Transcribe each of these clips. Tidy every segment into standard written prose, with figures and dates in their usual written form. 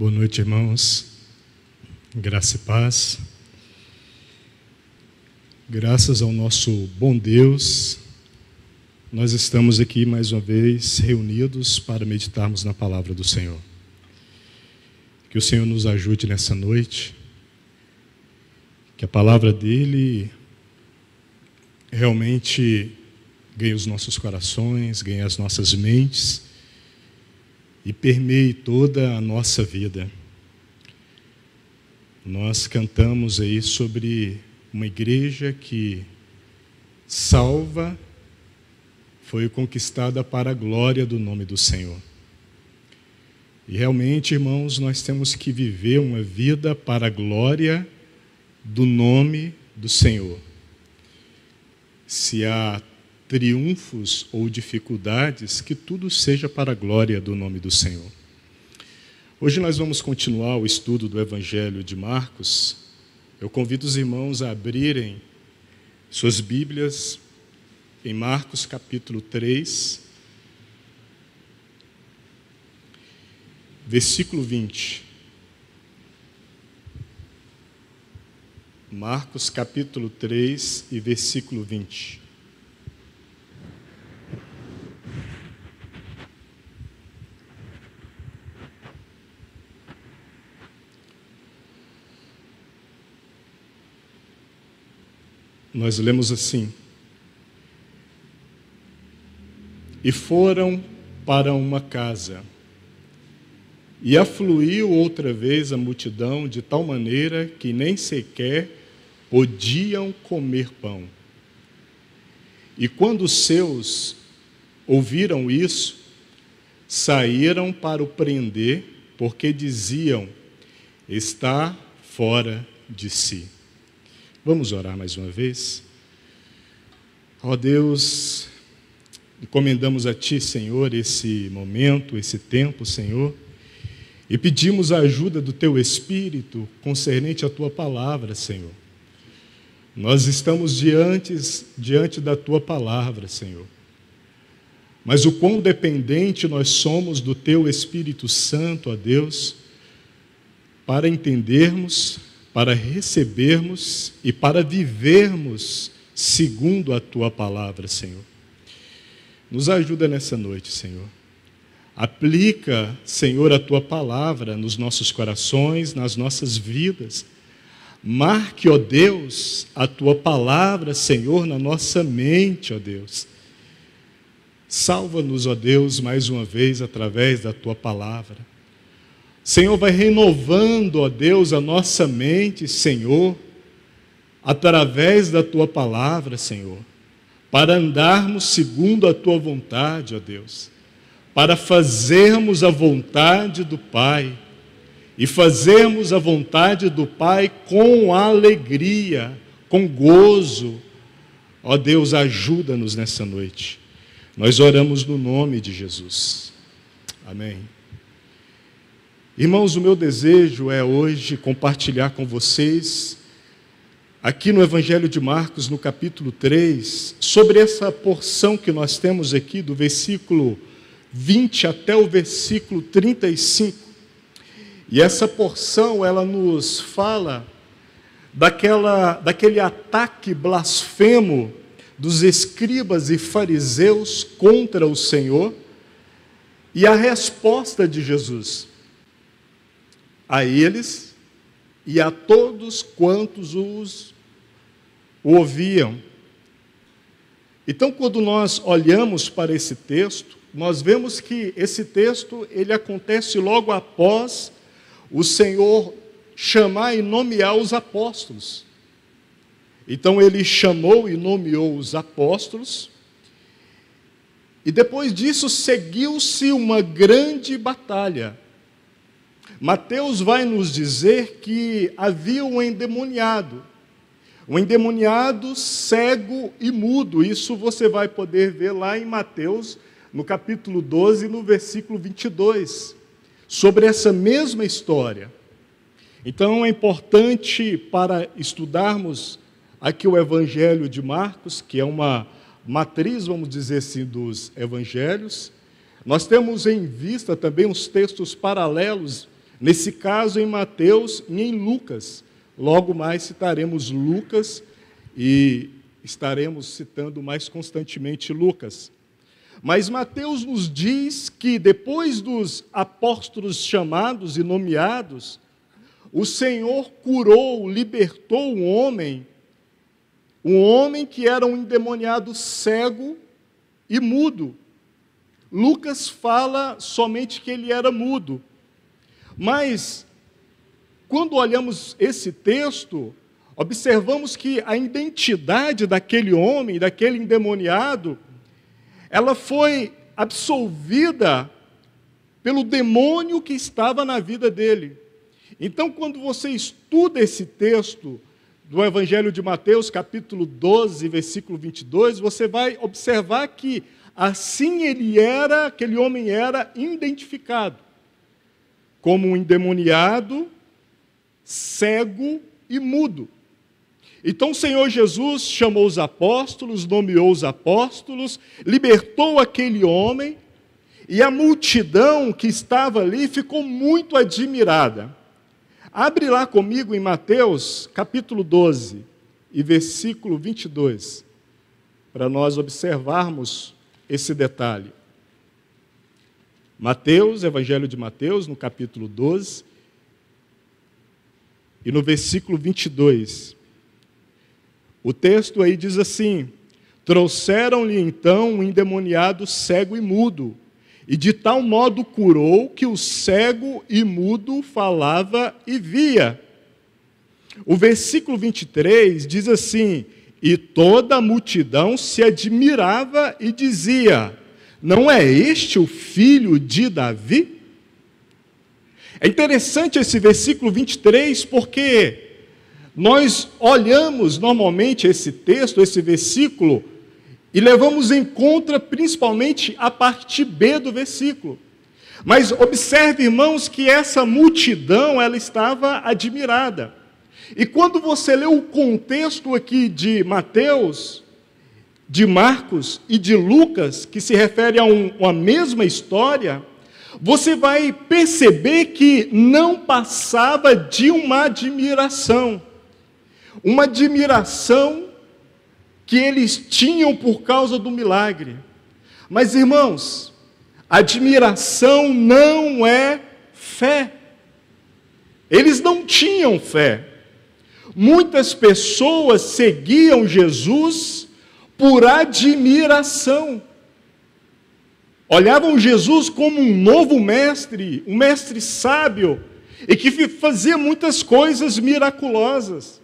Boa noite, irmãos. Graça e paz. Graças ao nosso bom Deus, nós estamos aqui mais uma vez reunidos para meditarmos na palavra do Senhor. Que o Senhor nos ajude nessa noite, que a palavra dele realmente ganhe os nossos corações, ganhe as nossas mentes e permeie toda a nossa vida. Nós cantamos aí sobre uma igreja que salva, foi conquistada para a glória do nome do Senhor. E realmente, irmãos, nós temos que viver uma vida para a glória do nome do Senhor. Se há triunfos ou dificuldades, que tudo seja para a glória do nome do Senhor. Hoje nós vamos continuar o estudo do Evangelho de Marcos. Eu convido os irmãos a abrirem suas Bíblias em Marcos capítulo 3, versículo 20. Marcos capítulo 3 e versículo 20. Nós lemos assim: e foram para uma casa, e afluiu outra vez a multidão, de tal maneira que nem sequer podiam comer pão. E quando os seus ouviram isso, saíram para o prender, porque diziam: está fora de si. Vamos orar mais uma vez? Ó Deus, encomendamos a Ti, Senhor, esse momento, esse tempo, Senhor, e pedimos a ajuda do Teu Espírito concernente à Tua palavra, Senhor. Nós estamos diante da Tua palavra, Senhor. Mas o quão dependente nós somos do Teu Espírito Santo, ó Deus, para entendermos, para recebermos e para vivermos segundo a Tua palavra, Senhor. Nos ajuda nessa noite, Senhor. Aplica, Senhor, a Tua palavra nos nossos corações, nas nossas vidas. Marque, ó Deus, a Tua palavra, Senhor, na nossa mente, ó Deus. Salva-nos, ó Deus, mais uma vez através da Tua palavra. Senhor, vai renovando, ó Deus, a nossa mente, Senhor, através da Tua palavra, Senhor, para andarmos segundo a Tua vontade, ó Deus, para fazermos a vontade do Pai, e fazermos a vontade do Pai com alegria, com gozo. Ó Deus, ajuda-nos nessa noite. Nós oramos no nome de Jesus. Amém. Irmãos, o meu desejo é hoje compartilhar com vocês, aqui no Evangelho de Marcos, no capítulo 3, sobre essa porção que nós temos aqui, do versículo 20 até o versículo 35. E essa porção, ela nos fala daquele ataque blasfemo dos escribas e fariseus contra o Senhor, e a resposta de Jesus a eles e a todos quantos o ouviam. Então, quando nós olhamos para esse texto, nós vemos que esse texto ele acontece logo após o Senhor chamar e nomear os apóstolos. Então, ele chamou e nomeou os apóstolos, e depois disso seguiu-se uma grande batalha. Mateus vai nos dizer que havia um endemoniado cego e mudo. Isso você vai poder ver lá em Mateus, no capítulo 12, no versículo 22, sobre essa mesma história. Então é importante, para estudarmos aqui o Evangelho de Marcos, que é uma matriz, vamos dizer assim, dos evangelhos, nós temos em vista também os textos paralelos Nesse caso, em Mateus e em Lucas. Logo mais citaremos Lucas e estaremos citando mais constantemente Lucas. Mas Mateus nos diz que depois dos apóstolos chamados e nomeados, o Senhor curou, libertou um homem que era um endemoniado cego e mudo. Lucas fala somente que ele era mudo. Mas, quando olhamos esse texto, observamos que a identidade daquele homem, daquele endemoniado, ela foi absolvida pelo demônio que estava na vida dele. Então, quando você estuda esse texto do Evangelho de Mateus, capítulo 12, versículo 22, você vai observar que assim aquele homem era identificado como um endemoniado, cego e mudo. Então o Senhor Jesus chamou os apóstolos, nomeou os apóstolos, libertou aquele homem, e a multidão que estava ali ficou muito admirada. Abre lá comigo em Mateus, capítulo 12, e versículo 22, para nós observarmos esse detalhe. Mateus, Evangelho de Mateus, no capítulo 12, e no versículo 22. O texto aí diz assim: trouxeram-lhe então um endemoniado cego e mudo, e de tal modo curou que o cego e mudo falava e via. O versículo 23 diz assim: e toda a multidão se admirava e dizia: não é este o filho de Davi? É interessante esse versículo 23, porque nós olhamos normalmente esse texto, esse versículo, e levamos em conta principalmente a parte B do versículo. Mas observe, irmãos, que essa multidão, ela estava admirada. E quando você lê o contexto aqui de Mateus, de Marcos e de Lucas, que se refere a uma mesma história, você vai perceber que não passava de uma admiração que eles tinham por causa do milagre. Mas, irmãos, admiração não é fé. Eles não tinham fé. Muitas pessoas seguiam Jesus por admiração. Olhavam Jesus como um novo mestre, um mestre sábio, e que fazia muitas coisas miraculosas,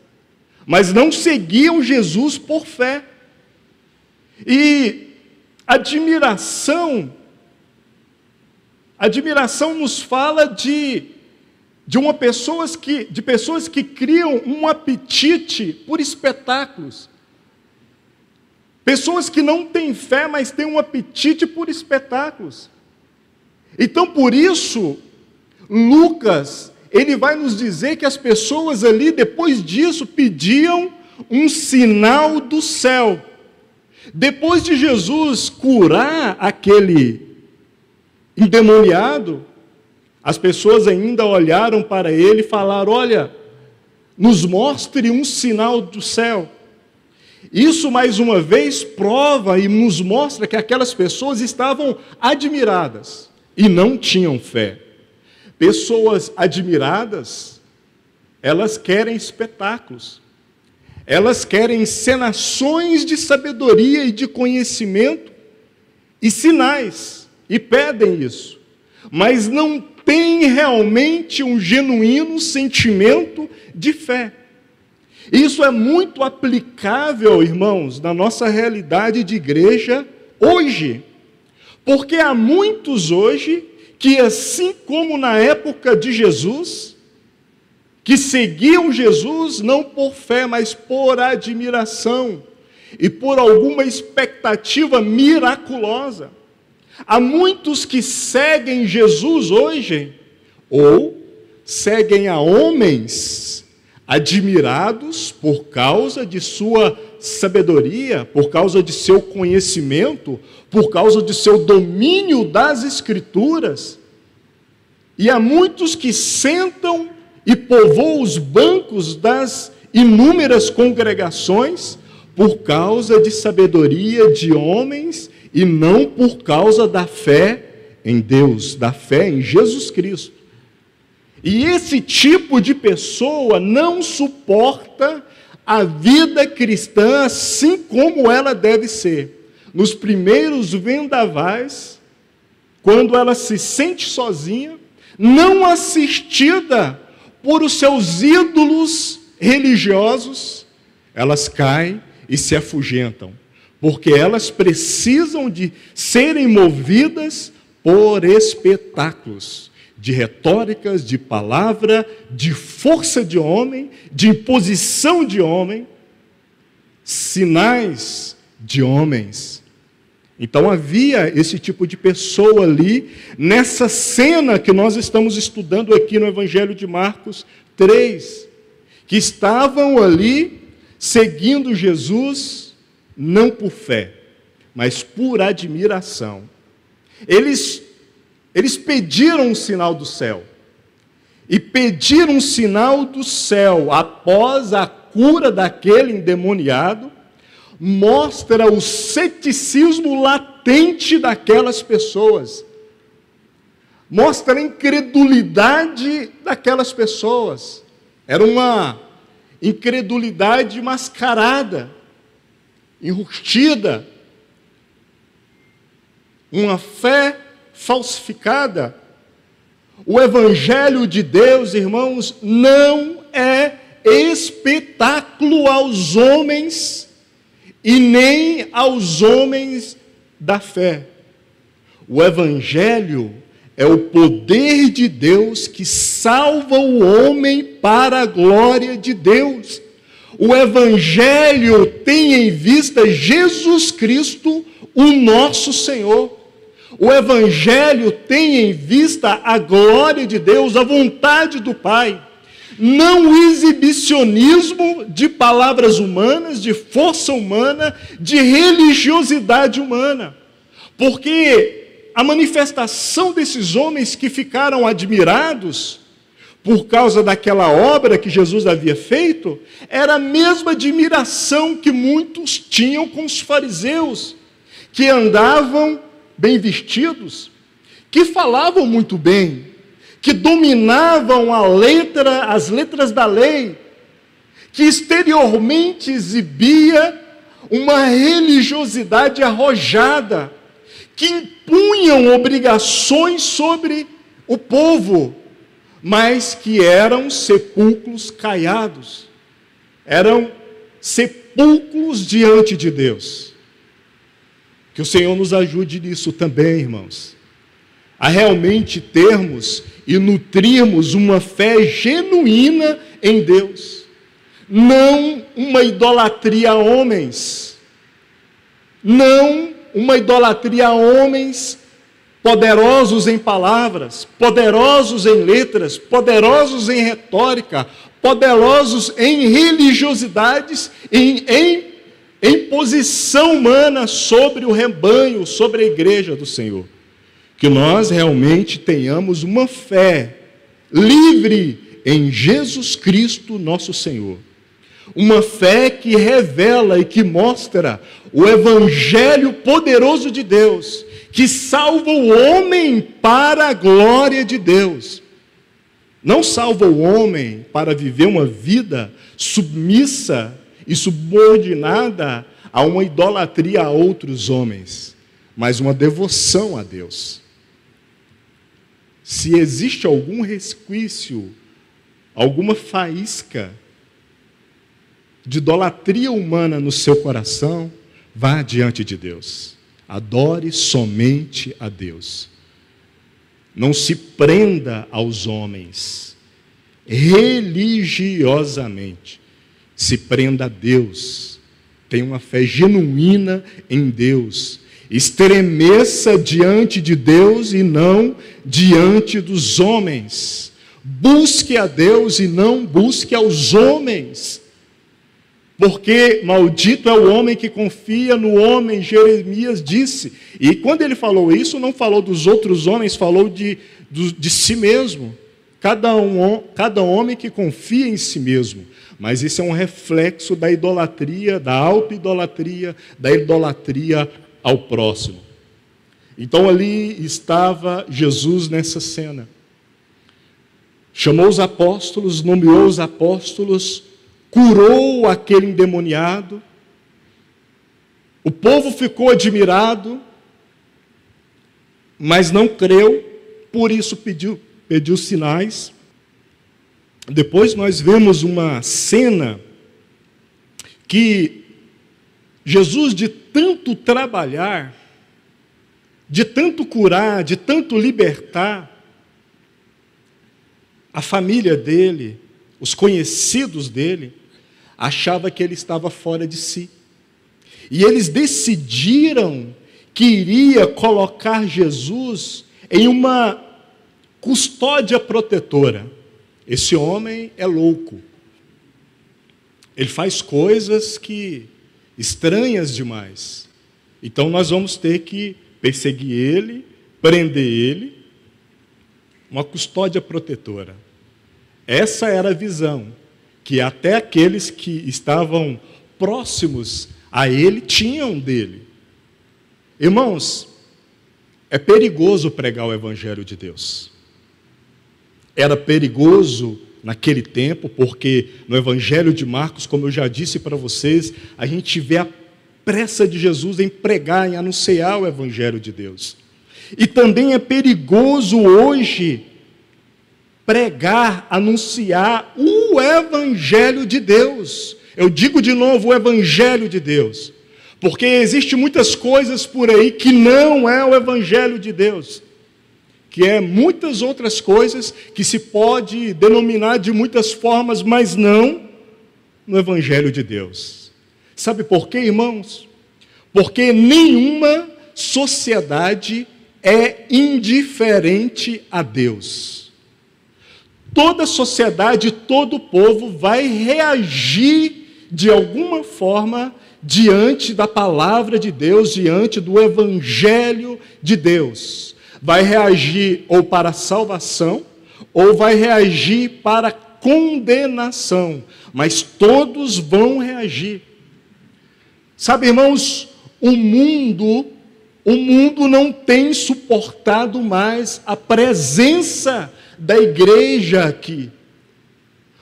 mas não seguiam Jesus por fé. E admiração nos fala de pessoas que criam um apetite por espetáculos. Pessoas que não têm fé, mas têm um apetite por espetáculos. Então, por isso, Lucas, ele vai nos dizer que as pessoas ali, depois disso, pediam um sinal do céu. Depois de Jesus curar aquele endemoniado, as pessoas ainda olharam para ele e falaram: olha, nos mostre um sinal do céu. Isso, mais uma vez, prova e nos mostra que aquelas pessoas estavam admiradas e não tinham fé. Pessoas admiradas, elas querem espetáculos, elas querem encenações de sabedoria e de conhecimento e sinais, e pedem isso, mas não têm realmente um genuíno sentimento de fé. Isso é muito aplicável, irmãos, na nossa realidade de igreja hoje, porque há muitos hoje que, assim como na época de Jesus, que seguiam Jesus não por fé, mas por admiração e por alguma expectativa miraculosa. Há muitos que seguem Jesus hoje, ou seguem a homens admirados por causa de sua sabedoria, por causa de seu conhecimento, por causa de seu domínio das Escrituras, E há muitos que sentam e povoam os bancos das inúmeras congregações por causa de sabedoria de homens e não por causa da fé em Deus, da fé em Jesus Cristo. E esse tipo de pessoa não suporta a vida cristã assim como ela deve ser. Nos primeiros vendavais, quando ela se sente sozinha, não assistida por os seus ídolos religiosos, elas caem e se afugentam, porque elas precisam de serem movidas por espetáculos, de retóricas, de palavra, de força de homem, de imposição de homem, sinais de homens. Então havia esse tipo de pessoa ali, nessa cena que nós estamos estudando aqui no Evangelho de Marcos 3, que estavam ali seguindo Jesus, não por fé, mas por admiração. Eles pediram um sinal do céu. E pediram um sinal do céu após a cura daquele endemoniado, mostra o ceticismo latente daquelas pessoas. Mostra a incredulidade daquelas pessoas. Era uma incredulidade mascarada, enrustida, uma fé falsificada. O Evangelho de Deus, irmãos, não é espetáculo aos homens e nem aos homens da fé. O Evangelho é o poder de Deus que salva o homem para a glória de Deus. O Evangelho tem em vista Jesus Cristo, o nosso Senhor. O Evangelho tem em vista a glória de Deus, a vontade do Pai. Não o exibicionismo de palavras humanas, de força humana, de religiosidade humana. Porque a manifestação desses homens que ficaram admirados por causa daquela obra que Jesus havia feito, era a mesma admiração que muitos tinham com os fariseus, que andavam bem vestidos, que falavam muito bem, que dominavam as letras da lei, que exteriormente exibia uma religiosidade arrojada, que impunham obrigações sobre o povo, mas que eram sepulcros caiados, eram sepulcros diante de Deus. Que o Senhor nos ajude nisso também, irmãos, a realmente termos e nutrirmos uma fé genuína em Deus, não uma idolatria a homens, não uma idolatria a homens poderosos em palavras, poderosos em letras, poderosos em retórica, poderosos em religiosidades, em posição humana sobre o rebanho, sobre a igreja do Senhor. Que nós realmente tenhamos uma fé livre em Jesus Cristo, nosso Senhor. Uma fé que revela e que mostra o Evangelho poderoso de Deus, que salva o homem para a glória de Deus. Não salva o homem para viver uma vida submissa e subordinada a uma idolatria a outros homens, mas uma devoção a Deus. Se existe algum resquício, alguma faísca de idolatria humana no seu coração, vá diante de Deus. Adore somente a Deus. Não se prenda aos homens religiosamente. Se prenda a Deus. Tenha uma fé genuína em Deus. Estremeça diante de Deus e não diante dos homens. Busque a Deus e não busque aos homens. Porque maldito é o homem que confia no homem, Jeremias disse. E quando ele falou isso, não falou dos outros homens, falou de si mesmo. Cada homem que confia em si mesmo. Mas isso é um reflexo da idolatria, da auto-idolatria, da idolatria ao próximo. Então ali estava Jesus nessa cena. Chamou os apóstolos, nomeou os apóstolos, curou aquele endemoniado. O povo ficou admirado, mas não creu, por isso pediu sinais. Depois nós vemos uma cena que Jesus, de tanto trabalhar, de tanto curar, de tanto libertar, a família dele, os conhecidos dele, achava que ele estava fora de si. E eles decidiram que iria colocar Jesus em uma custódia protetora. Esse homem é louco. Ele faz coisas que estranhas demais. Então nós vamos ter que perseguir ele, prender ele, uma custódia protetora. Essa era a visão que até aqueles que estavam próximos a ele tinham dele. Irmãos, é perigoso pregar o Evangelho de Deus. Era perigoso naquele tempo, porque no Evangelho de Marcos, como eu já disse para vocês, a gente vê a pressa de Jesus em pregar, em anunciar o Evangelho de Deus. E também é perigoso hoje pregar, anunciar o Evangelho de Deus. Eu digo de novo, o Evangelho de Deus. Porque existem muitas coisas por aí que não é o Evangelho de Deus. Que é muitas outras coisas que se pode denominar de muitas formas, mas não no Evangelho de Deus. Sabe por quê, irmãos? Porque nenhuma sociedade é indiferente a Deus. Toda sociedade, todo povo vai reagir de alguma forma diante da palavra de Deus, diante do Evangelho de Deus. Vai reagir ou para a salvação, ou vai reagir para a condenação. Mas todos vão reagir. Sabe, irmãos, o mundo não tem suportado mais a presença da igreja aqui.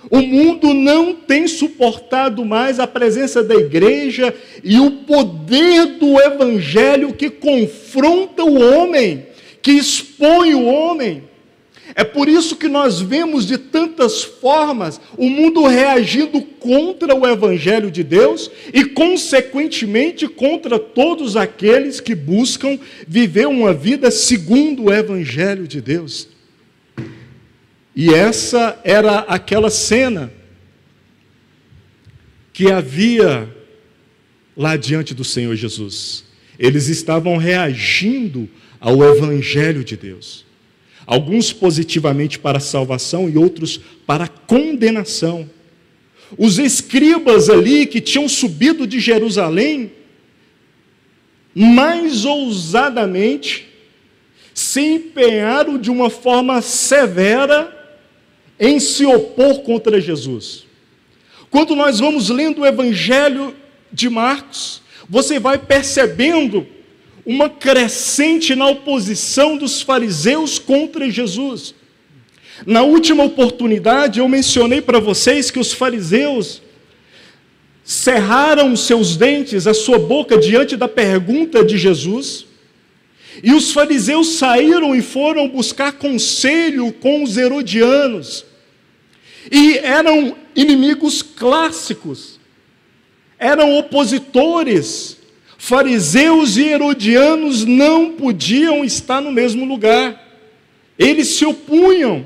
O mundo não tem suportado mais a presença da igreja e o poder do Evangelho que confronta o homem, que expõe o homem. É por isso que nós vemos de tantas formas o mundo reagindo contra o Evangelho de Deus e, consequentemente, contra todos aqueles que buscam viver uma vida segundo o Evangelho de Deus. E essa era aquela cena que havia lá diante do Senhor Jesus. Eles estavam reagindo ao Evangelho de Deus. Alguns positivamente para a salvação e outros para a condenação. Os escribas ali que tinham subido de Jerusalém, mais ousadamente, se empenharam de uma forma severa em se opor contra Jesus. Quando nós vamos lendo o Evangelho de Marcos, você vai percebendo uma crescente na oposição dos fariseus contra Jesus. Na última oportunidade, eu mencionei para vocês que os fariseus cerraram seus dentes, a sua boca, diante da pergunta de Jesus, e os fariseus saíram e foram buscar conselho com os herodianos, e eram inimigos clássicos, eram opositores. Fariseus e herodianos não podiam estar no mesmo lugar, eles se opunham,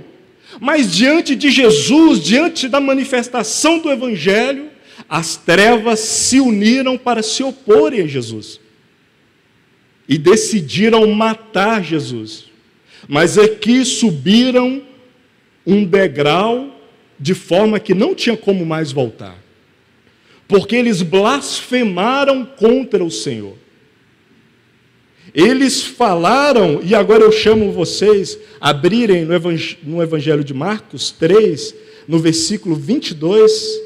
mas diante de Jesus, diante da manifestação do Evangelho, as trevas se uniram para se oporem a Jesus, e decidiram matar Jesus, mas aqui subiram um degrau, de forma que não tinha como mais voltar, porque eles blasfemaram contra o Senhor. Eles falaram, e agora eu chamo vocês a abrirem no Evangelho de Marcos 3, no versículo 22,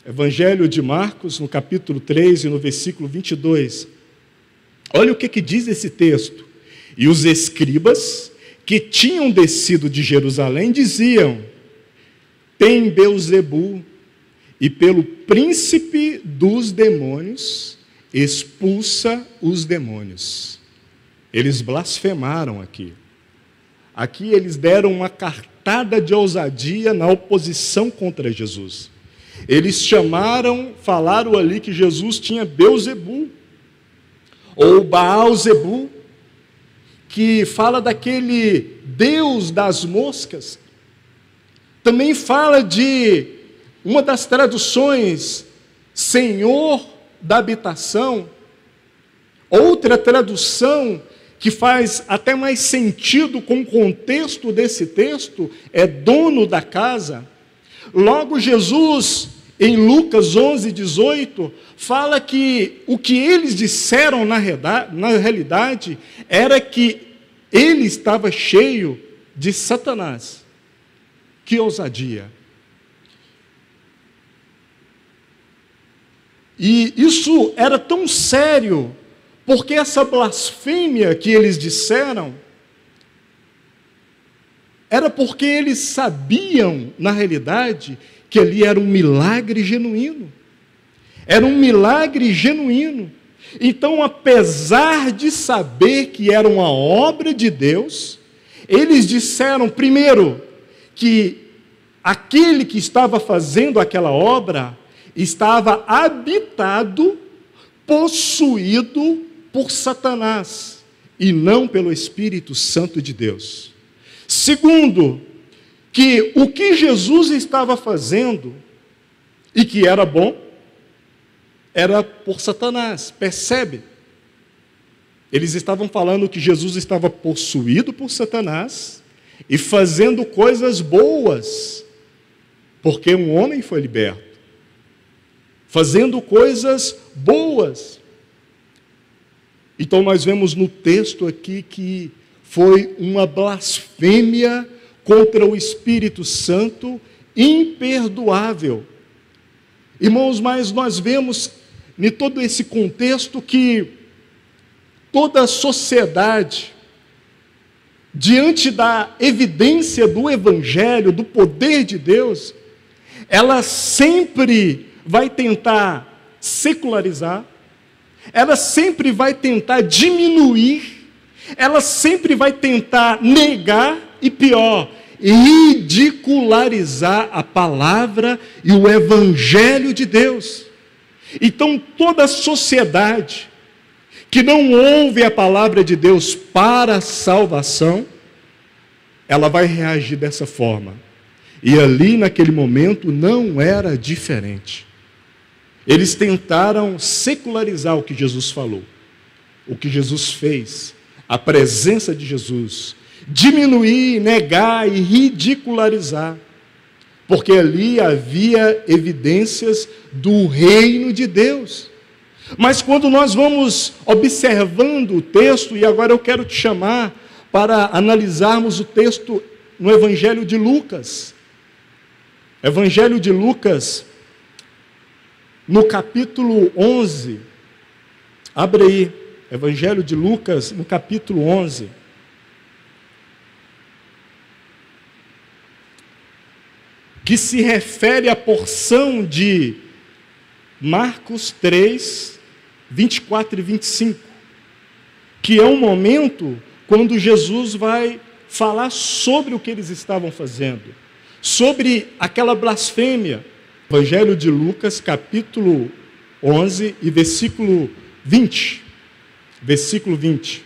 Evangelho de Marcos, no capítulo 3 e no versículo 22. Olha o que diz esse texto. E os escribas que tinham descido de Jerusalém diziam: tem Beelzebu, e pelo príncipe dos demônios expulsa os demônios. Eles blasfemaram aqui. Aqui eles deram uma cartada de ousadia na oposição contra Jesus. Eles falaram ali que Jesus tinha Beelzebu, ou Baal-zebu, que fala daquele Deus das moscas. Também fala de uma das traduções, Senhor da habitação. Outra tradução que faz até mais sentido com o contexto desse texto é dono da casa. Logo, Jesus, em Lucas 11, 18, fala que o que eles disseram na realidade era que ele estava cheio de Satanás. Que ousadia! E isso era tão sério, porque essa blasfêmia que eles disseram era porque eles sabiam, na realidade, que ali era um milagre genuíno. Era um milagre genuíno. Então, apesar de saber que era uma obra de Deus, eles disseram, primeiro, que aquele que estava fazendo aquela obra estava habitado, possuído por Satanás, e não pelo Espírito Santo de Deus. Segundo, que o que Jesus estava fazendo, e que era bom, era por Satanás. Percebe? Eles estavam falando que Jesus estava possuído por Satanás e fazendo coisas boas, porque um homem foi liberto. Fazendo coisas boas. Então nós vemos no texto aqui que foi uma blasfêmia contra o Espírito Santo imperdoável. Irmãos, mas nós vemos em todo esse contexto que toda a sociedade, diante da evidência do Evangelho, do poder de Deus, ela sempre vai tentar secularizar, ela sempre vai tentar diminuir, ela sempre vai tentar negar e, pior, ridicularizar a palavra e o Evangelho de Deus. Então, toda a sociedade que não ouve a palavra de Deus para a salvação, ela vai reagir dessa forma. E ali, naquele momento, não era diferente. Eles tentaram secularizar o que Jesus falou, o que Jesus fez, a presença de Jesus, diminuir, negar e ridicularizar, porque ali havia evidências do reino de Deus. Mas quando nós vamos observando o texto, e agora eu quero te chamar para analisarmos o texto no Evangelho de Lucas. Evangelho de Lucas, no capítulo 11, abre aí, Evangelho de Lucas, no capítulo 11. Que se refere à porção de Marcos 3, 24 e 25, que é um momento quando Jesus vai falar sobre o que eles estavam fazendo, sobre aquela blasfêmia. Evangelho de Lucas, capítulo 11 e versículo 20. Versículo 20.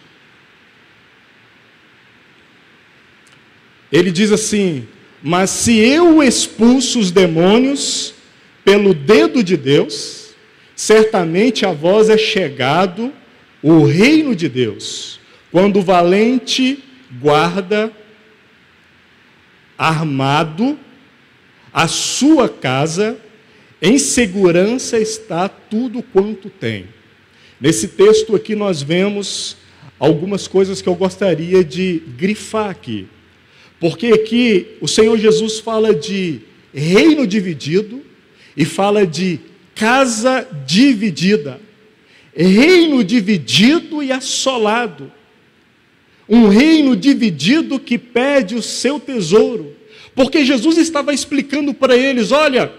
Ele diz assim: mas se eu expulso os demônios pelo dedo de Deus, certamente a vós é chegado o reino de Deus, quando o valente guarda armado a sua casa, em segurança está tudo quanto tem. Nesse texto aqui nós vemos algumas coisas que eu gostaria de grifar aqui. Porque aqui o Senhor Jesus fala de reino dividido e fala de casa dividida. Reino dividido e assolado. Um reino dividido que perde o seu tesouro. Porque Jesus estava explicando para eles, olha,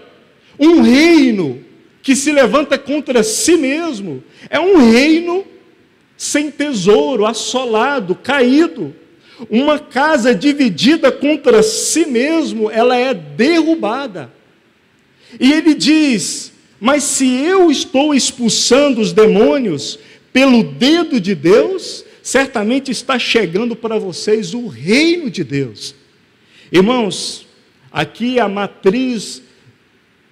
um reino que se levanta contra si mesmo é um reino sem tesouro, assolado, caído. Uma casa dividida contra si mesmo, ela é derrubada. E ele diz, mas se eu estou expulsando os demônios pelo dedo de Deus, certamente está chegando para vocês o reino de Deus. Irmãos, aqui a matriz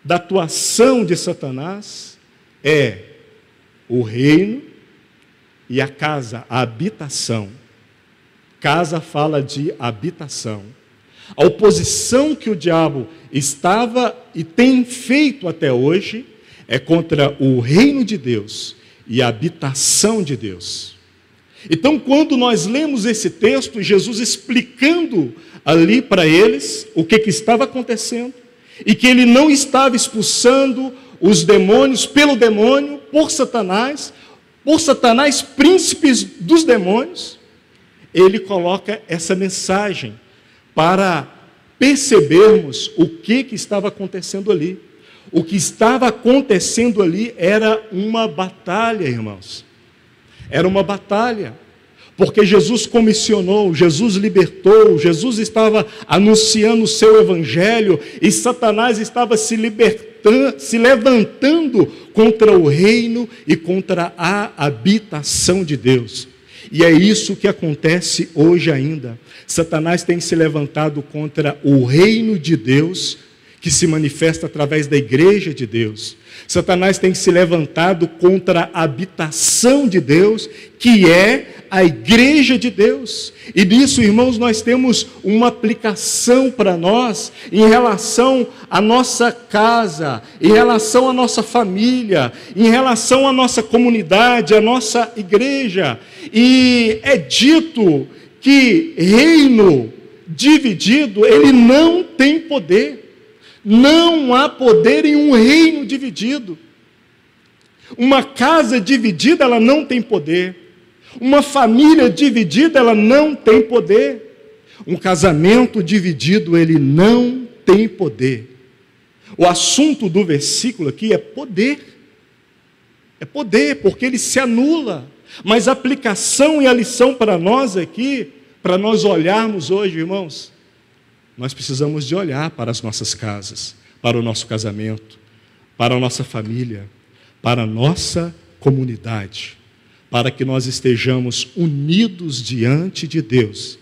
da atuação de Satanás é o reino e a casa, a habitação. Casa fala de habitação. A oposição que o diabo estava e tem feito até hoje é contra o reino de Deus e a habitação de Deus. Então, quando nós lemos esse texto, Jesus explicando ali para eles o que estava acontecendo, e que ele não estava expulsando os demônios pelo demônio, por Satanás, príncipes dos demônios, ele coloca essa mensagem para percebermos o que estava acontecendo ali. O que estava acontecendo ali era uma batalha, irmãos. Era uma batalha, porque Jesus comissionou, Jesus libertou, Jesus estava anunciando o seu evangelho e Satanás estava se levantando contra o reino e contra a habitação de Deus. E é isso que acontece hoje ainda. Satanás tem se levantado contra o reino de Deus, que se manifesta através da igreja de Deus. Satanás tem se levantado contra a habitação de Deus, que é a igreja de Deus. E nisso, irmãos, nós temos uma aplicação para nós em relação à nossa casa, em relação à nossa família, em relação à nossa comunidade, à nossa igreja. E é dito que reino dividido, ele não tem poder. Não há poder em um reino dividido. Uma casa dividida, ela não tem poder. Uma família dividida, ela não tem poder. Um casamento dividido, ele não tem poder. O assunto do versículo aqui é poder. É poder, porque ele se anula. Mas a aplicação e a lição para nós aqui, para nós olharmos hoje, irmãos, nós precisamos de olhar para as nossas casas, para o nosso casamento, para a nossa família, para a nossa comunidade, para que nós estejamos unidos diante de Deus,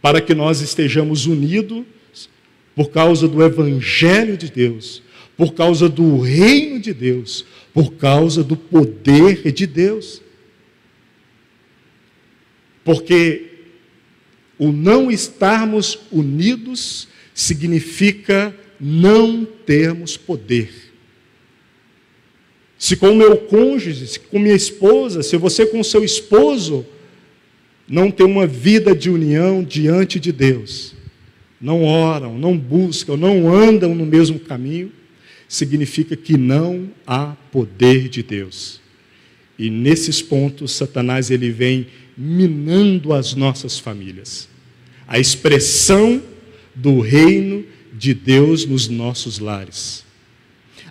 para que nós estejamos unidos por causa do Evangelho de Deus, por causa do reino de Deus, por causa do poder de Deus. Porque o não estarmos unidos significa não termos poder. Se com o meu cônjuge, se com minha esposa, se você com o seu esposo não tem uma vida de união diante de Deus, não oram, não buscam, não andam no mesmo caminho, significa que não há poder de Deus. E nesses pontos, Satanás ele vem minando as nossas famílias. A expressão do reino de Deus nos nossos lares.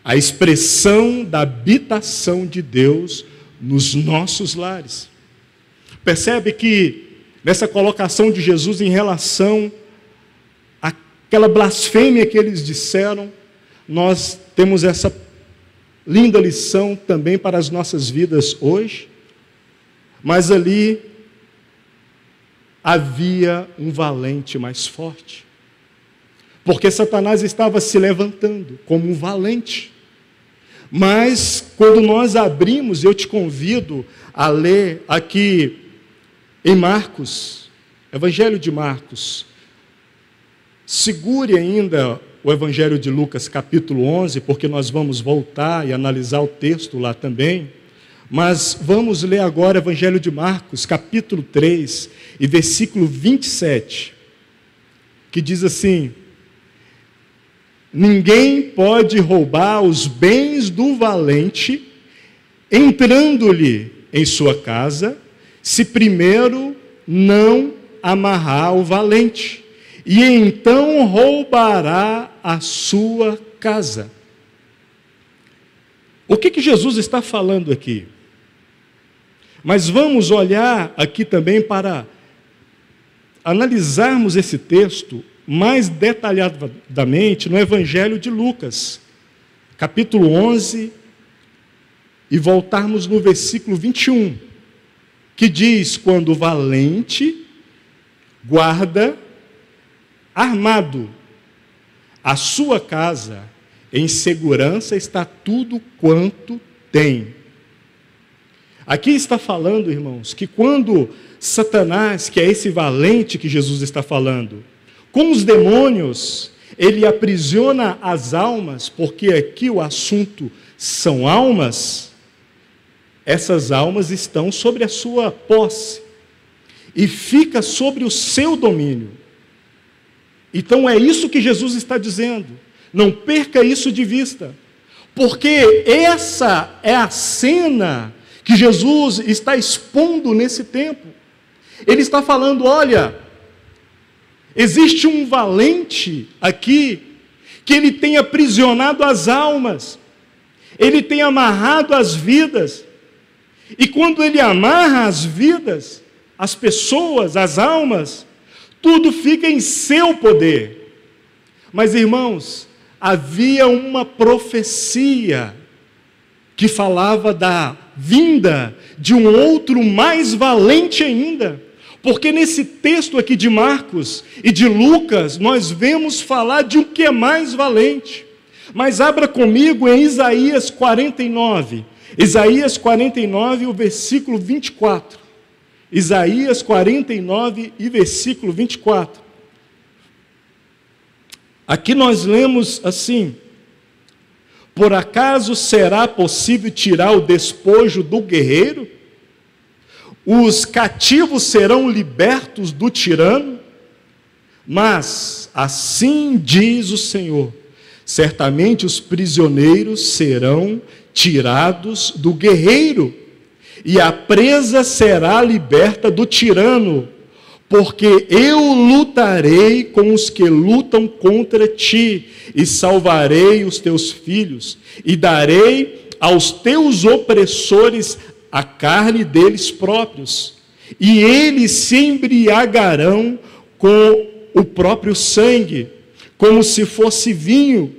A expressão da habitação de Deus nos nossos lares. Percebe que nessa colocação de Jesus em relação àquela blasfêmia que eles disseram, nós temos essa linda lição também para as nossas vidas hoje. Mas ali havia um valente mais forte. Porque Satanás estava se levantando como um valente. Mas quando nós abrimos, eu te convido a ler aqui em Marcos, Evangelho de Marcos. Segure ainda o Evangelho de Lucas, capítulo 11, porque nós vamos voltar e analisar o texto lá também. Mas vamos ler agora o Evangelho de Marcos, capítulo 3, e versículo 27, que diz assim: ninguém pode roubar os bens do valente, entrando-lhe em sua casa, se primeiro não amarrar o valente, e então roubará a sua casa. O que Jesus está falando aqui? Mas vamos olhar aqui também para analisarmos esse texto mais detalhadamente no Evangelho de Lucas, capítulo 11, e voltarmos no versículo 21, que diz: quando o valente guarda armado a sua casa, em segurança está tudo quanto tem. Aqui está falando, irmãos, que quando Satanás, que é esse valente que Jesus está falando, com os demônios, ele aprisiona as almas, porque aqui o assunto são almas, essas almas estão sobre a sua posse, e fica sobre o seu domínio. Então é isso que Jesus está dizendo, não perca isso de vista, porque essa é a cena que Jesus está expondo nesse tempo. Ele está falando: olha, existe um valente aqui, que ele tem aprisionado as almas, ele tem amarrado as vidas, e quando ele amarra as vidas, as pessoas, as almas, tudo fica em seu poder. Mas, irmãos, havia uma profecia que falava da vinda de um outro mais valente ainda, porque nesse texto aqui de Marcos e de Lucas, nós vemos falar de um que é mais valente. Mas abra comigo em Isaías 49, Isaías 49, o versículo 24. Isaías 49 e versículo 24. Aqui nós lemos assim: por acaso será possível tirar o despojo do guerreiro? Os cativos serão libertos do tirano? Mas assim diz o Senhor: certamente os prisioneiros serão tirados do guerreiro, e a presa será liberta do tirano, porque eu lutarei com os que lutam contra ti, e salvarei os teus filhos, e darei aos teus opressores a carne deles próprios, e eles se embriagarão com o próprio sangue, como se fosse vinho,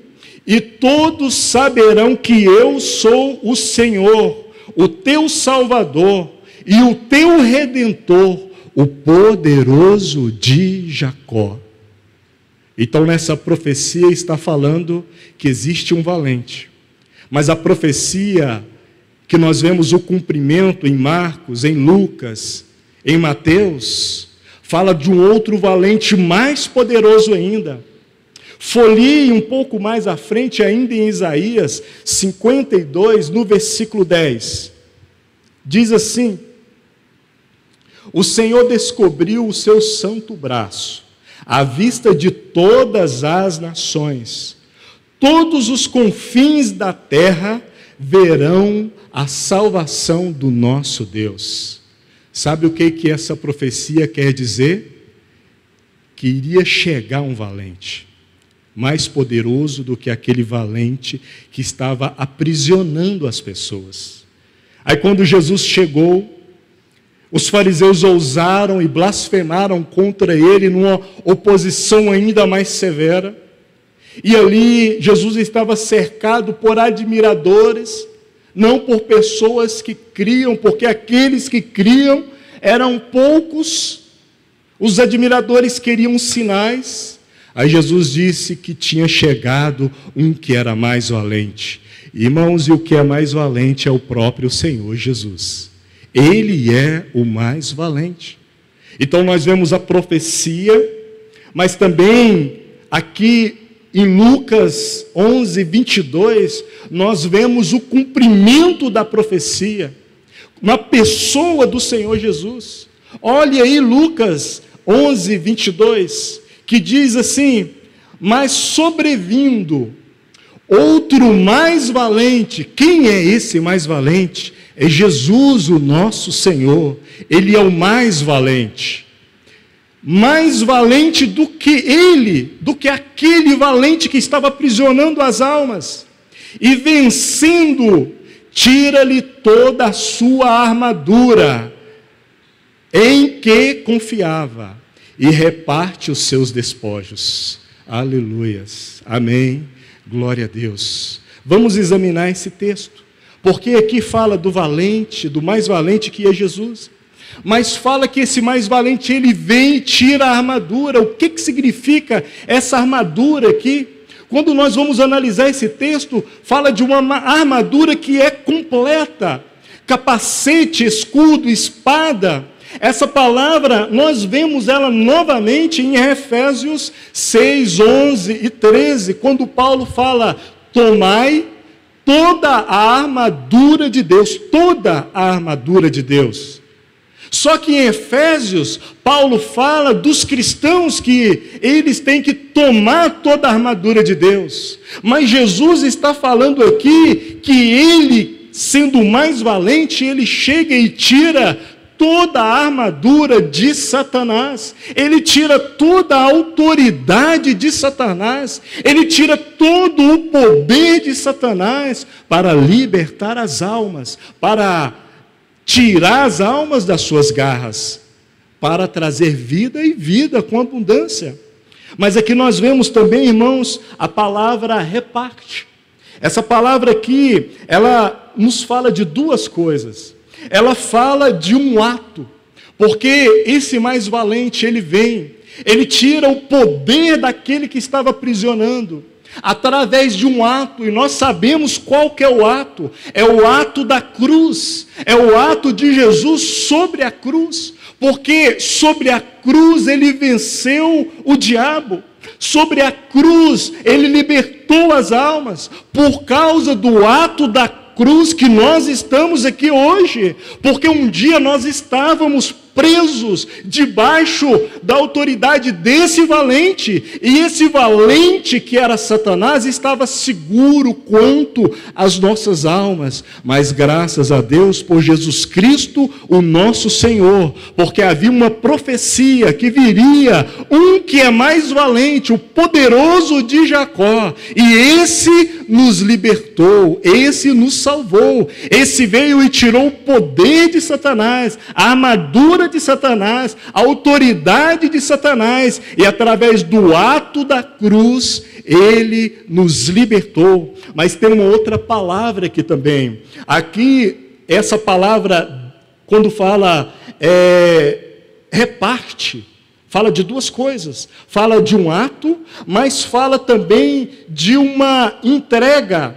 e todos saberão que eu sou o Senhor, o teu Salvador, e o teu Redentor, o poderoso de Jacó. Então nessa profecia está falando que existe um valente, mas a profecia que nós vemos o cumprimento em Marcos, em Lucas, em Mateus, fala de um outro valente mais poderoso ainda. Folhe um pouco mais à frente, ainda em Isaías 52, no versículo 10. Diz assim: o Senhor descobriu o seu santo braço, à vista de todas as nações. Todos os confins da terra verão a salvação do nosso Deus. Sabe o que essa profecia quer dizer? Que iria chegar um valente, mais poderoso do que aquele valente que estava aprisionando as pessoas. Aí quando Jesus chegou, os fariseus ousaram e blasfemaram contra ele numa oposição ainda mais severa. E ali Jesus estava cercado por admiradores, não por pessoas que criam, porque aqueles que criam eram poucos. Os admiradores queriam sinais. Aí Jesus disse que tinha chegado um que era mais valente. Irmãos, e o que é mais valente é o próprio Senhor Jesus. Ele é o mais valente. Então nós vemos a profecia, mas também aqui em Lucas 11, 22, nós vemos o cumprimento da profecia. na pessoa do Senhor Jesus. Olhe aí Lucas 11, 22, que diz assim: mas sobrevindo outro mais valente. Quem é esse mais valente? É Jesus, o nosso Senhor. Ele é o mais valente. Mais valente do que ele, do que aquele valente que estava aprisionando as almas. E vencendo, tira-lhe toda a sua armadura, em que confiava, e reparte os seus despojos. Aleluias. Amém. Glória a Deus. Vamos examinar esse texto, porque aqui fala do valente, do mais valente que é Jesus. Mas fala que esse mais valente, ele vem e tira a armadura. O que significa essa armadura aqui? Quando nós vamos analisar esse texto, fala de uma armadura que é completa. Capacete, escudo, espada. Essa palavra, nós vemos ela novamente em Efésios 6, 11 e 13, quando Paulo fala: tomai toda a armadura de Deus, toda a armadura de Deus. Só que em Efésios, Paulo fala dos cristãos que eles têm que tomar toda a armadura de Deus. Mas Jesus está falando aqui que ele, sendo o mais valente, ele chega e tira toda a armadura de Satanás. Ele tira toda a autoridade de Satanás. Ele tira todo o poder de Satanás para libertar as almas, para tirar as almas das suas garras, para trazer vida e vida com abundância. Mas aqui nós vemos também, irmãos, a palavra reparte. Essa palavra aqui, ela nos fala de duas coisas. Ela fala de um ato, porque esse mais valente, ele vem, ele tira o poder daquele que estava aprisionando, através de um ato, e nós sabemos qual que é o ato da cruz, é o ato de Jesus sobre a cruz, porque sobre a cruz ele venceu o diabo, sobre a cruz ele libertou as almas, por causa do ato da cruz que nós estamos aqui hoje, porque um dia nós estávamos presos debaixo da autoridade desse valente, e esse valente que era Satanás estava seguro quanto às nossas almas, mas graças a Deus por Jesus Cristo, o nosso Senhor, porque havia uma profecia que viria um que é mais valente, o poderoso de Jacó, e esse nos libertou, esse nos salvou, esse veio e tirou o poder de Satanás, a armadura de Satanás, a autoridade de Satanás, e através do ato da cruz, ele nos libertou. Mas tem uma outra palavra aqui também. Aqui, essa palavra, quando fala reparte, fala de duas coisas. Fala de um ato, mas fala também de uma entrega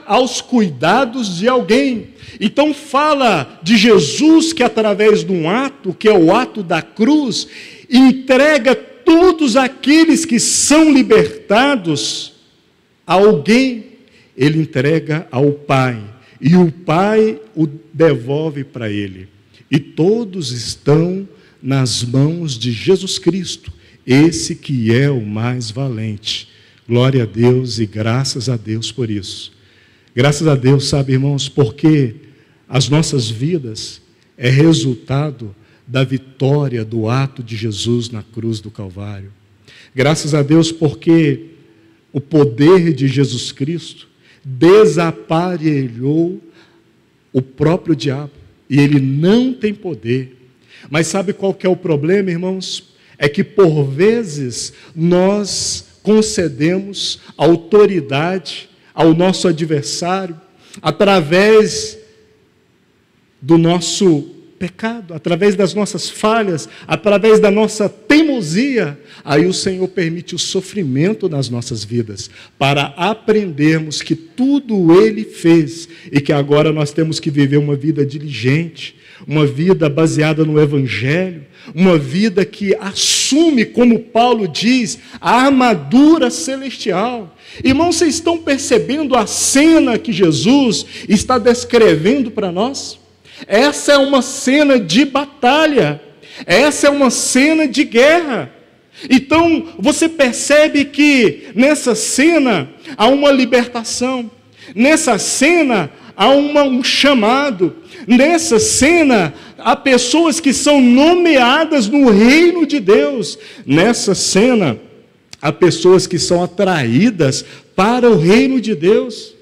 aos cuidados de alguém. Então fala de Jesus que através de um ato, que é o ato da cruz, entrega todos aqueles que são libertados a alguém. Ele entrega ao Pai, e o Pai o devolve para ele. E todos estão nas mãos de Jesus Cristo, esse que é o mais valente. Glória a Deus e graças a Deus por isso. Graças a Deus, sabe, irmãos, porque as nossas vidas é resultado da vitória do ato de Jesus na cruz do Calvário. Graças a Deus porque o poder de Jesus Cristo desaparelhou o próprio diabo, e ele não tem poder. Mas sabe qual que é o problema, irmãos? É que por vezes nós concedemos autoridade ao nosso adversário através do nosso pecado, através das nossas falhas, através da nossa teimosia. Aí o Senhor permite o sofrimento nas nossas vidas, para aprendermos que tudo Ele fez, e que agora nós temos que viver uma vida diligente, uma vida baseada no Evangelho, uma vida que assume, como Paulo diz, a armadura celestial. Irmãos, vocês estão percebendo a cena que Jesus está descrevendo para nós? Essa é uma cena de batalha, essa é uma cena de guerra. Então, você percebe que nessa cena há uma libertação, nessa cena há um chamado, nessa cena há pessoas que são nomeadas no reino de Deus, nessa cena há pessoas que são atraídas para o reino de Deus.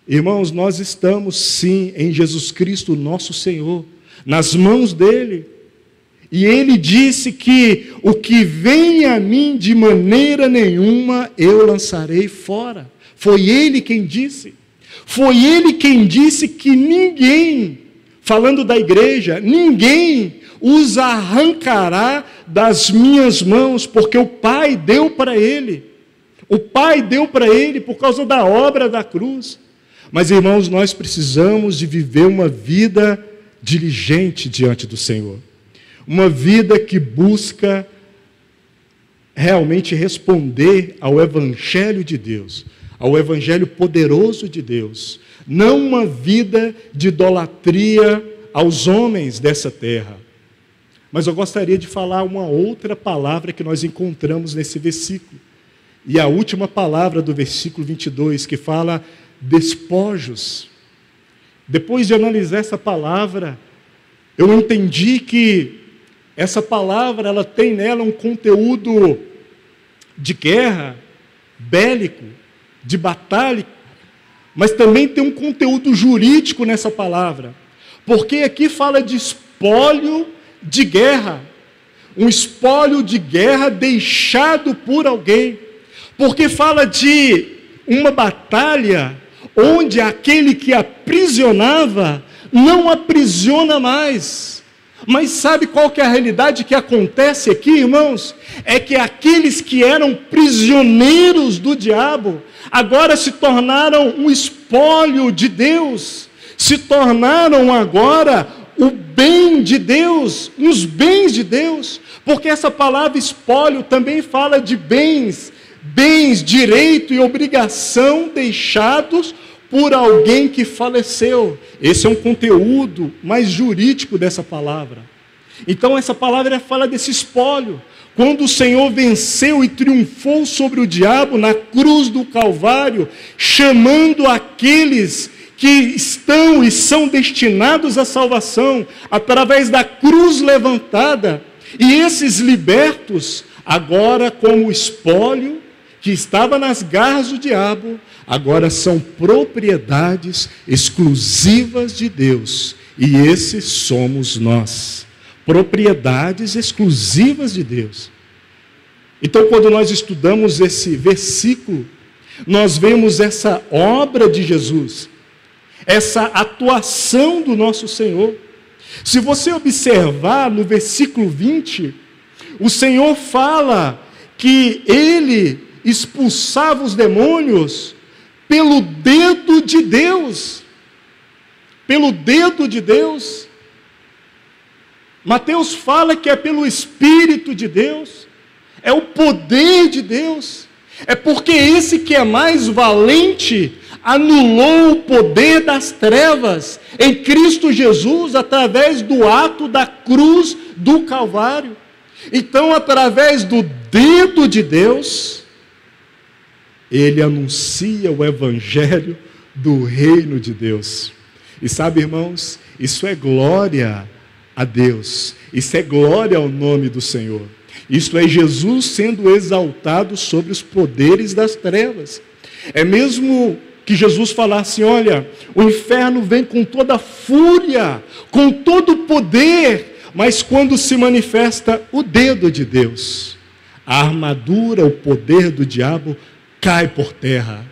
Irmãos, nós estamos sim em Jesus Cristo, nosso Senhor, nas mãos dele. E ele disse que o que vem a mim de maneira nenhuma eu lançarei fora. Foi ele quem disse. Foi ele quem disse que ninguém, falando da igreja, ninguém os arrancará das minhas mãos, porque o Pai deu para ele. O Pai deu para ele por causa da obra da cruz. Mas, irmãos, nós precisamos de viver uma vida diligente diante do Senhor. Uma vida que busca realmente responder ao Evangelho de Deus, ao Evangelho poderoso de Deus. Não uma vida de idolatria aos homens dessa terra. Mas eu gostaria de falar uma outra palavra que nós encontramos nesse versículo. E a última palavra do versículo 22, que fala despojos. Depois de analisar essa palavra, eu entendi que essa palavra, ela tem nela um conteúdo de guerra, bélico, de batalha, mas também tem um conteúdo jurídico nessa palavra, porque aqui fala de espólio de guerra, um espólio de guerra deixado por alguém, porque fala de uma batalha onde aquele que aprisionava não aprisiona mais. Mas sabe qual que é a realidade que acontece aqui, irmãos? É que aqueles que eram prisioneiros do diabo, agora se tornaram um espólio de Deus, se tornaram agora o bem de Deus, os bens de Deus, porque essa palavra espólio também fala de bens, direito e obrigação deixados por alguém que faleceu. Esse é um conteúdo mais jurídico dessa palavra. Então essa palavra fala desse espólio. Quando o Senhor venceu e triunfou sobre o diabo na cruz do Calvário, chamando aqueles que estão e são destinados à salvação, através da cruz levantada, e esses libertos, agora como espólio, que estava nas garras do diabo, agora são propriedades exclusivas de Deus. E esses somos nós. Propriedades exclusivas de Deus. Então, quando nós estudamos esse versículo, nós vemos essa obra de Jesus, essa atuação do nosso Senhor. Se você observar no versículo 20, o Senhor fala que Ele expulsava os demônios pelo dedo de Deus. Pelo dedo de Deus. Mateus fala que é pelo Espírito de Deus. É o poder de Deus. É porque esse que é mais valente anulou o poder das trevas em Cristo Jesus através do ato da cruz do Calvário. Então, através do dedo de Deus, Ele anuncia o Evangelho do reino de Deus. E sabe, irmãos, isso é glória a Deus. Isso é glória ao nome do Senhor. Isso é Jesus sendo exaltado sobre os poderes das trevas. É mesmo que Jesus falasse, olha, o inferno vem com toda a fúria, com todo o poder, mas quando se manifesta o dedo de Deus, a armadura, o poder do diabo cai por terra.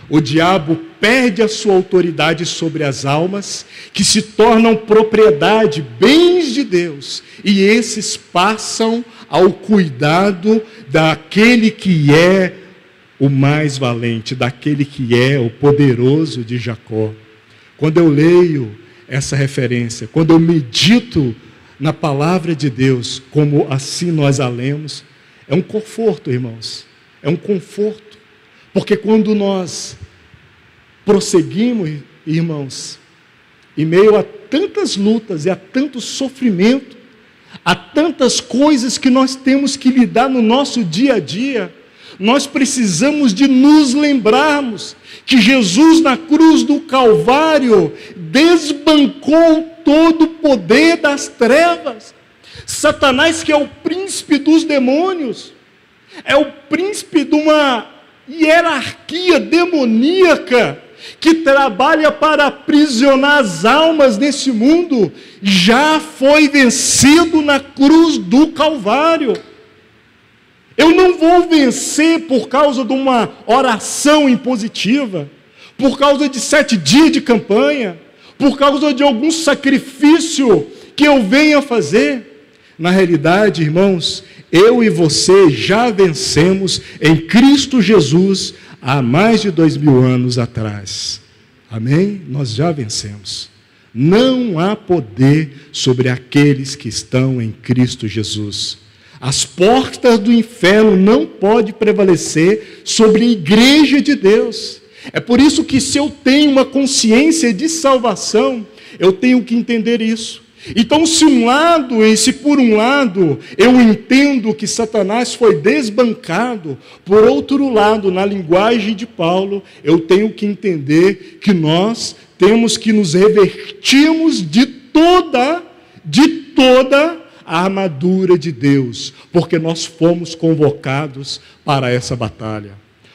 O diabo perde a sua autoridade sobre as almas, que se tornam propriedade, bens de Deus, e esses passam ao cuidado daquele que é o mais valente, daquele que é o poderoso de Jacó. Quando eu leio essa referência, quando eu medito na palavra de Deus, como assim nós a lemos, é um conforto, irmãos. É um conforto. Porque quando nós prosseguimos, irmãos, em meio a tantas lutas e a tanto sofrimento, a tantas coisas que nós temos que lidar no nosso dia a dia, nós precisamos de nos lembrarmos que Jesus na cruz do Calvário desbancou todo o poder das trevas. Satanás, que é o príncipe dos demônios, é o príncipe de uma hierarquia demoníaca que trabalha para aprisionar as almas nesse mundo, já foi vencido na cruz do Calvário. Eu não vou vencer por causa de uma oração impositiva, por causa de 7 dias de campanha, por causa de algum sacrifício que eu venha fazer. Na realidade, irmãos, eu e você já vencemos em Cristo Jesus há mais de 2000 anos atrás. Amém? Nós já vencemos. Não há poder sobre aqueles que estão em Cristo Jesus. As portas do inferno não podem prevalecer sobre a igreja de Deus. É por isso que, se eu tenho uma consciência de salvação, eu tenho que entender isso. Então, se por um lado eu entendo que Satanás foi desbancado, por outro lado, na linguagem de Paulo, eu tenho que entender que nós temos que nos revestirmos de toda a armadura de Deus, porque nós fomos convocados para essa batalha,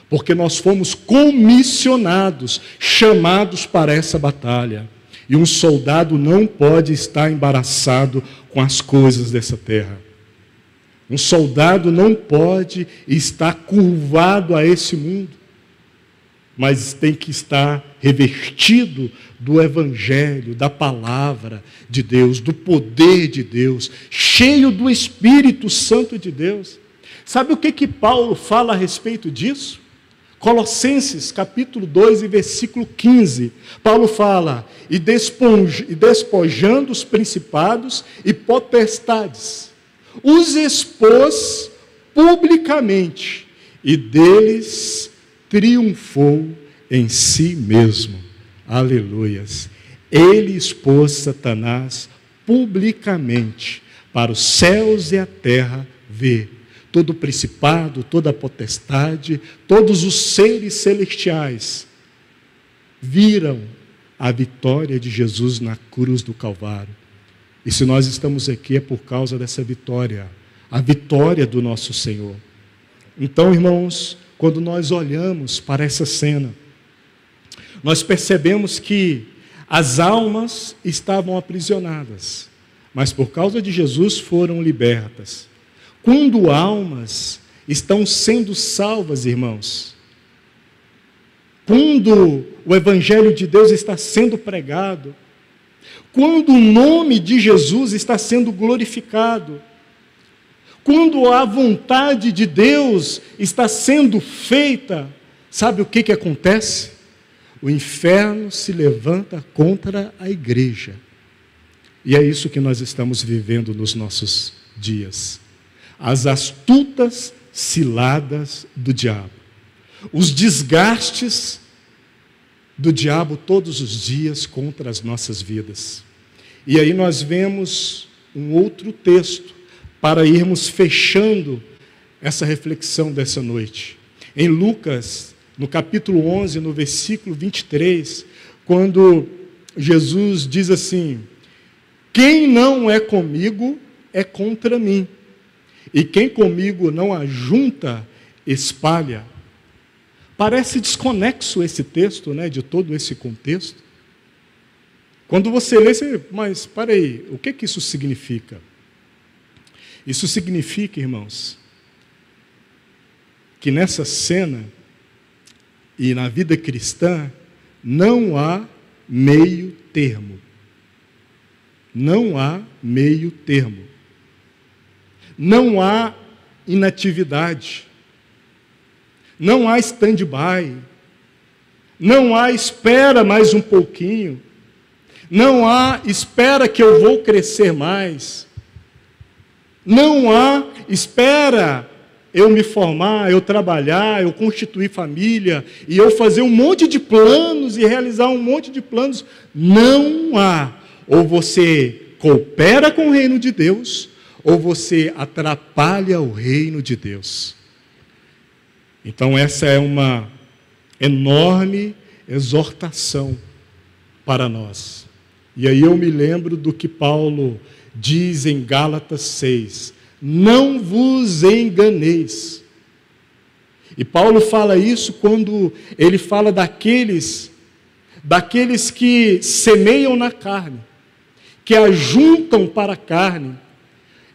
porque nós fomos comissionados, chamados para essa batalha. E um soldado não pode estar embaraçado com as coisas dessa terra. Um soldado não pode estar curvado a esse mundo, mas tem que estar revestido do Evangelho, da palavra de Deus, do poder de Deus, cheio do Espírito Santo de Deus. Sabe o que Paulo fala a respeito disso? Colossenses, capítulo 2, e versículo 15. Paulo fala, e despojando os principados e potestades, os expôs publicamente, e deles triunfou em si mesmo. Aleluias. Ele expôs Satanás publicamente, para os céus e a terra ver. Todo principado, toda potestade, todos os seres celestiais viram a vitória de Jesus na cruz do Calvário. E se nós estamos aqui é por causa dessa vitória, a vitória do nosso Senhor. Então, irmãos, quando nós olhamos para essa cena, nós percebemos que as almas estavam aprisionadas, mas por causa de Jesus foram libertas. Quando almas estão sendo salvas, irmãos, quando o Evangelho de Deus está sendo pregado, quando o nome de Jesus está sendo glorificado, quando a vontade de Deus está sendo feita, sabe o que acontece? O inferno se levanta contra a igreja. E é isso que nós estamos vivendo nos nossos dias. As astutas ciladas do diabo, os desgastes do diabo todos os dias contra as nossas vidas. E aí nós vemos um outro texto para irmos fechando essa reflexão dessa noite. Em Lucas, no capítulo 11, no versículo 23, quando Jesus diz assim: quem não é comigo é contra mim. E quem comigo não ajunta, espalha. Parece desconexo esse texto, né, de todo esse contexto. Quando você lê, mas para aí, o que isso significa? Isso significa, irmãos, que nessa cena e na vida cristã não há meio termo. Não há meio termo. Não há inatividade, não há stand-by, não há espera mais um pouquinho, não há espera que eu vou crescer mais. Não há espera eu me formar, eu trabalhar, eu constituir família, e eu fazer um monte de planos e realizar um monte de planos. Não há. Ou você coopera com o reino de Deus, ou você atrapalha o reino de Deus. Então essa é uma enorme exortação para nós. E aí eu me lembro do que Paulo diz em Gálatas 6, não vos enganeis. E Paulo fala isso quando ele fala daqueles que semeiam na carne, que ajuntam para a carne.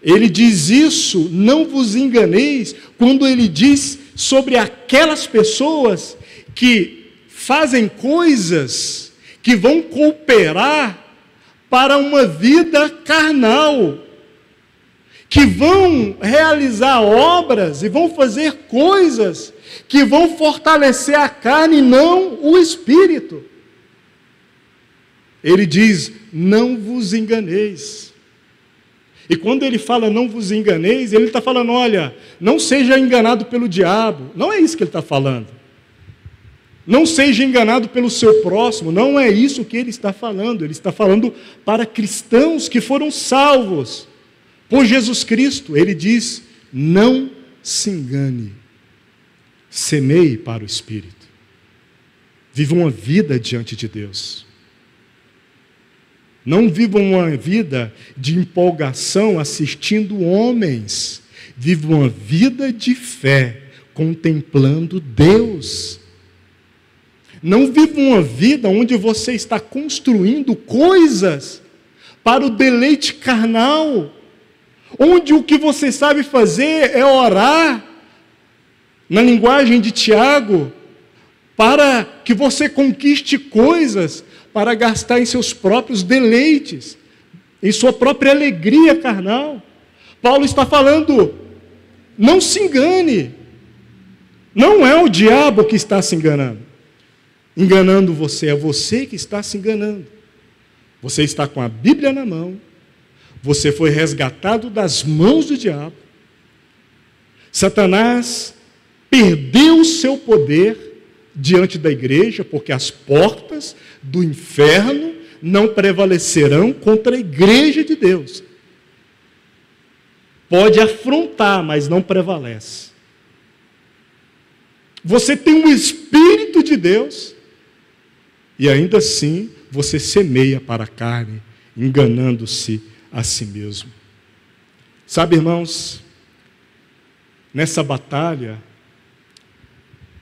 Ele diz isso, não vos enganeis, quando ele diz sobre aquelas pessoas que fazem coisas que vão cooperar para uma vida carnal, que vão realizar obras e vão fazer coisas que vão fortalecer a carne e não o espírito. Ele diz, não vos enganeis. E quando ele fala não vos enganeis, ele está falando, olha, não seja enganado pelo diabo. Não é isso que ele está falando. Não seja enganado pelo seu próximo. Não é isso que ele está falando. Ele está falando para cristãos que foram salvos por Jesus Cristo. Ele diz, não se engane. Semeie para o Espírito. Viva uma vida diante de Deus. Não viva uma vida de empolgação assistindo homens. Viva uma vida de fé, contemplando Deus. Não viva uma vida onde você está construindo coisas para o deleite carnal, onde o que você sabe fazer é orar, na linguagem de Tiago, para que você conquiste coisas para gastar em seus próprios deleites, em sua própria alegria carnal. Paulo está falando, não se engane, não é o diabo que está se enganando você, é você que está se enganando. Você está com a Bíblia na mão, você foi resgatado das mãos do diabo, Satanás perdeu o seu poder diante da igreja, porque as portas do inferno não prevalecerão contra a igreja de Deus. Pode afrontar, mas não prevalece. Você tem um Espírito de Deus, e ainda assim você semeia para a carne, enganando-se a si mesmo. Sabe, irmãos, nessa batalha,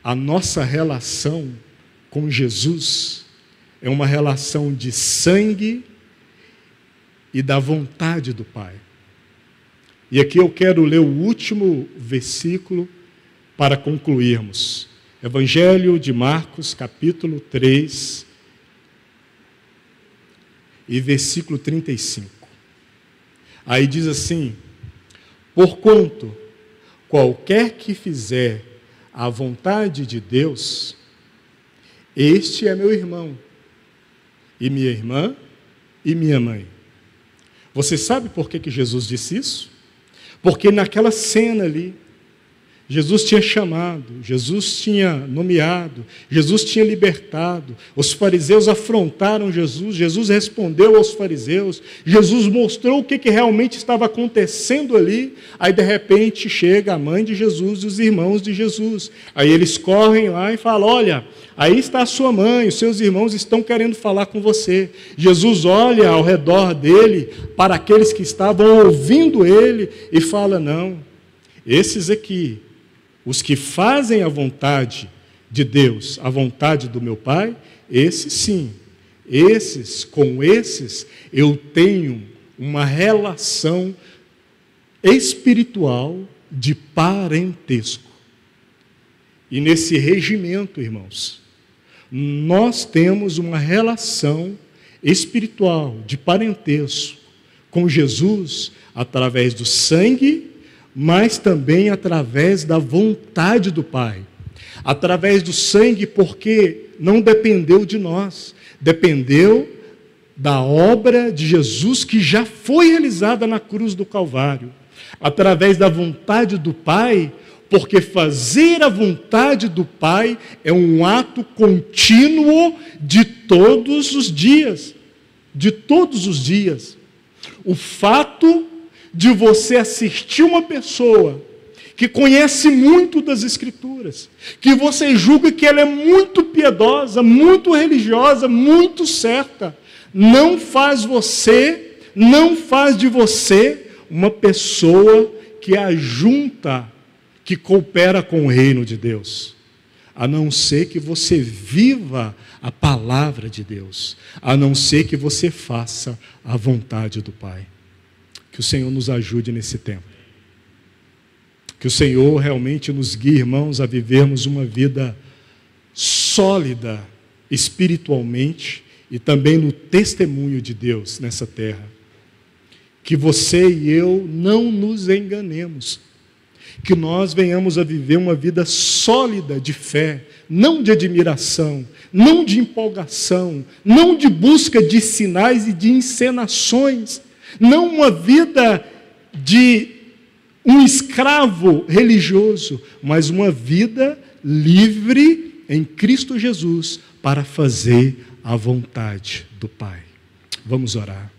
a nossa relação com Jesus é uma relação de sangue e da vontade do Pai. E aqui eu quero ler o último versículo para concluirmos. Evangelho de Marcos, capítulo 3, e versículo 35. Aí diz assim, porquanto qualquer que fizer a vontade de Deus, este é meu irmão, e minha irmã, e minha mãe. Você sabe por que Jesus disse isso? Porque naquela cena ali, Jesus tinha chamado, Jesus tinha nomeado, Jesus tinha libertado, os fariseus afrontaram Jesus, Jesus respondeu aos fariseus, Jesus mostrou o que realmente estava acontecendo ali, aí de repente chega a mãe de Jesus e os irmãos de Jesus, aí eles correm lá e falam, olha, aí está a sua mãe, os seus irmãos estão querendo falar com você. Jesus olha ao redor dele, para aqueles que estavam ouvindo ele, e fala, não, esses aqui, os que fazem a vontade de Deus, a vontade do meu Pai, esses sim, com esses eu tenho uma relação espiritual de parentesco. E nesse regimento, irmãos, nós temos uma relação espiritual de parentesco com Jesus através do sangue, mas também através da vontade do Pai. Através do sangue, porque não dependeu de nós, dependeu da obra de Jesus que já foi realizada na cruz do Calvário. através da vontade do Pai, porque fazer a vontade do Pai é um ato contínuo de todos os dias. De todos os dias. O fato de você assistir uma pessoa que conhece muito das Escrituras, que você julga que ela é muito piedosa, muito religiosa, muito certa, não faz de você uma pessoa que ajunta, que coopera com o reino de Deus, a não ser que você viva a palavra de Deus, a não ser que você faça a vontade do Pai. Que o Senhor nos ajude nesse tempo. Que o Senhor realmente nos guie, irmãos, a vivermos uma vida sólida espiritualmente e também no testemunho de Deus nessa terra. Que você e eu não nos enganemos. Que nós venhamos a viver uma vida sólida de fé, não de admiração, não de empolgação, não de busca de sinais e de encenações, não uma vida de um escravo religioso, mas uma vida livre em Cristo Jesus para fazer a vontade do Pai. Vamos orar.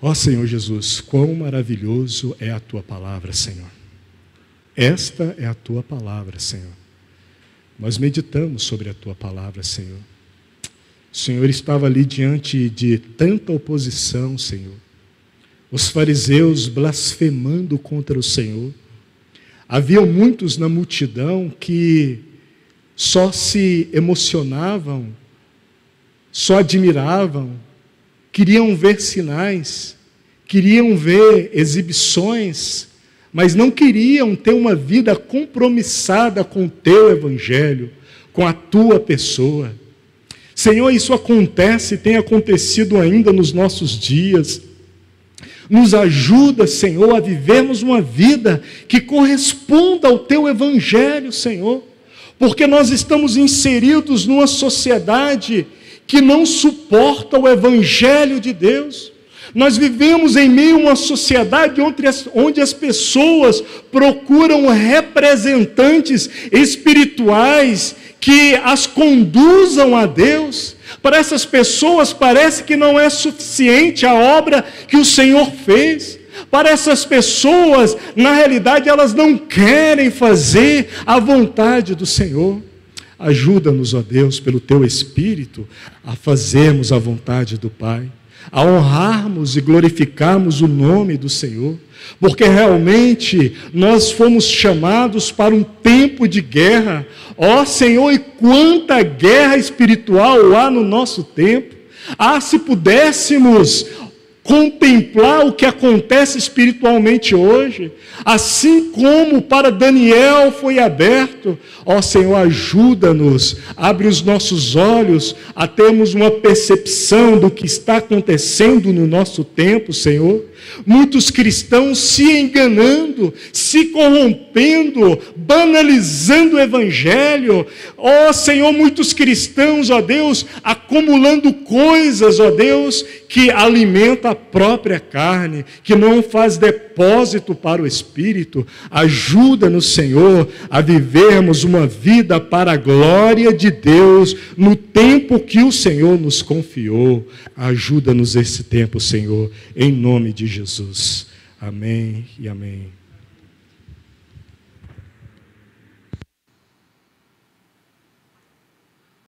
Ó Senhor Jesus, quão maravilhoso é a Tua palavra, Senhor. Esta é a Tua palavra, Senhor. Nós meditamos sobre a Tua palavra, Senhor. O Senhor estava ali diante de tanta oposição, Senhor. Os fariseus blasfemando contra o Senhor. Havia muitos na multidão que só se emocionavam, só admiravam, queriam ver sinais, queriam ver exibições, mas não queriam ter uma vida compromissada com o Teu Evangelho, com a Tua pessoa. Senhor, isso acontece e tem acontecido ainda nos nossos dias. Nos ajuda, Senhor, a vivermos uma vida que corresponda ao Teu Evangelho, Senhor, porque nós estamos inseridos numa sociedade que não suporta o Evangelho de Deus. Nós vivemos em meio a uma sociedade onde as pessoas procuram representantes espirituais que as conduzam a Deus. Para essas pessoas parece que não é suficiente a obra que o Senhor fez. Para essas pessoas, na realidade, elas não querem fazer a vontade do Senhor. Ajuda-nos, ó Deus, pelo Teu Espírito, a fazermos a vontade do Pai, a honrarmos e glorificarmos o nome do Senhor, porque realmente nós fomos chamados para um tempo de guerra. Ó Senhor, e quanta guerra espiritual há no nosso tempo. Se pudéssemos contemplar o que acontece espiritualmente hoje, assim como para Daniel foi aberto. Ó Senhor, ajuda-nos, abre os nossos olhos a termos uma percepção do que está acontecendo no nosso tempo, Senhor. Muitos cristãos se enganando, se corrompendo, banalizando o Evangelho. Ó Senhor, muitos cristãos, ó Deus, acumulando coisas, ó Deus, que alimenta a própria carne, que não faz depósito para o Espírito. Ajuda-nos, Senhor, a vivermos uma vida para a glória de Deus, no tempo que o Senhor nos confiou. Ajuda-nos esse tempo, Senhor, em nome de Jesus. Amém e amém.